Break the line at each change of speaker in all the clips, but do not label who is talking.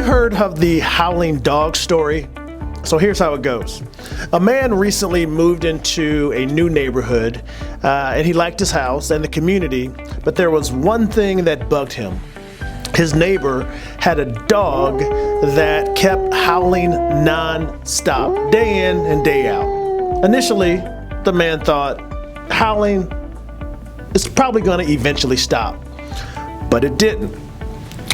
you heard of the howling dog story? So here's how it goes. A man recently moved into a new neighborhood, and he liked his house and the community, but there was one thing that bugged him. His neighbor had a dog that kept howling non-stop, day in and day out. Initially, the man thought, howling is probably going to eventually stop, but it didn't.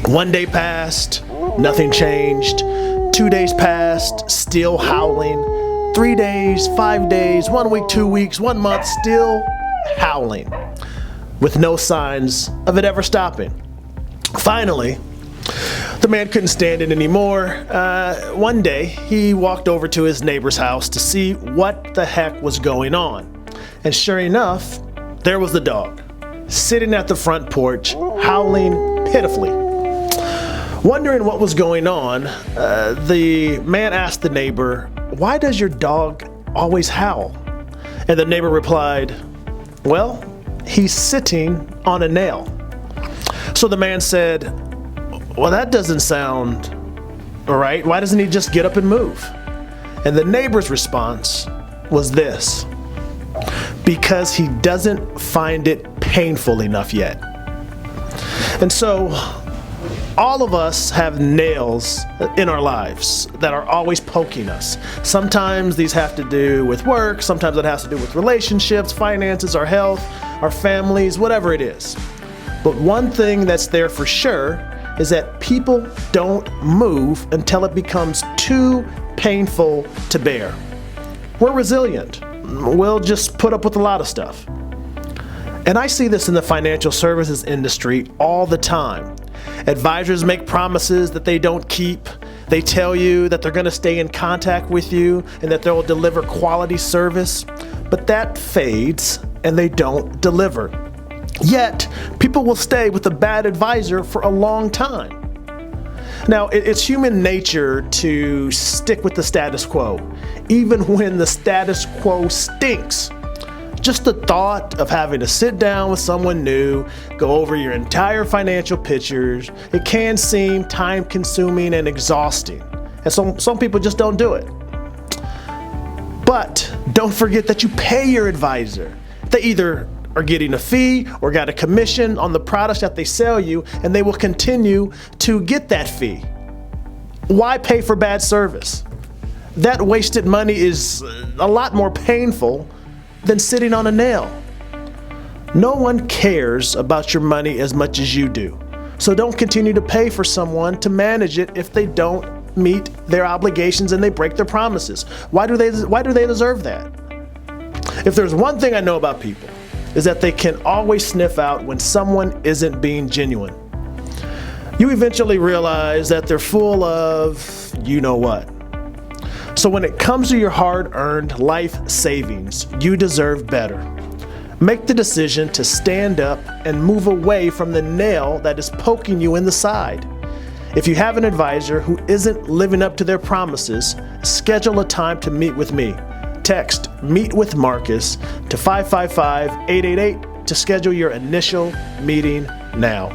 One day passed, nothing changed. 2 days passed, still howling. 3 days, 5 days, 1 week, 2 weeks, 1 month, still howling, with no signs of it ever stopping. Finally, the man couldn't stand it anymore. One day, he walked over to his neighbor's house to see what the heck was going on. And sure enough, there was the dog, sitting at the front porch, howling pitifully. Wondering what was going on, the man asked the neighbor, "Why does your dog always howl?" And the neighbor replied, "Well, he's sitting on a nail." So the man said, "Well, that doesn't sound right. Why doesn't he just get up and move?" And the neighbor's response was this: "Because he doesn't find it painful enough yet." And so, all of us have nails in our lives that are always poking us. Sometimes these have to do with work, sometimes it has to do with relationships, finances, our health, our families, whatever it is. But one thing that's there for sure is that people don't move until it becomes too painful to bear. We're resilient. We'll just put up with a lot of stuff. And I see this in the financial services industry all the time. Advisors make promises that they don't keep. They tell you that they're going to stay in contact with you and that they'll deliver quality service, but that fades and they don't deliver. Yet, people will stay with a bad advisor for a long time. Now, it's human nature to stick with the status quo, even when the status quo stinks. Just the thought of having to sit down with someone new, go over your entire financial pictures, it can seem time-consuming and exhausting. And some people just don't do it. But don't forget that you pay your advisor. They either are getting a fee or got a commission on the products that they sell you, and they will continue to get that fee. Why pay for bad service? That wasted money is a lot more painful than sitting on a nail. No one cares about your money as much as you do. So don't continue to pay for someone to manage it if they don't meet their obligations and they break their promises. Why do they deserve that? If there's one thing I know about people, is that they can always sniff out when someone isn't being genuine. You eventually realize that they're full of you know what. So when it comes to your hard-earned life savings, you deserve better. Make the decision to stand up and move away from the nail that is poking you in the side. If you have an advisor who isn't living up to their promises, schedule a time to meet with me. Text "Meet with Marcus" to 555-888 to schedule your initial meeting now.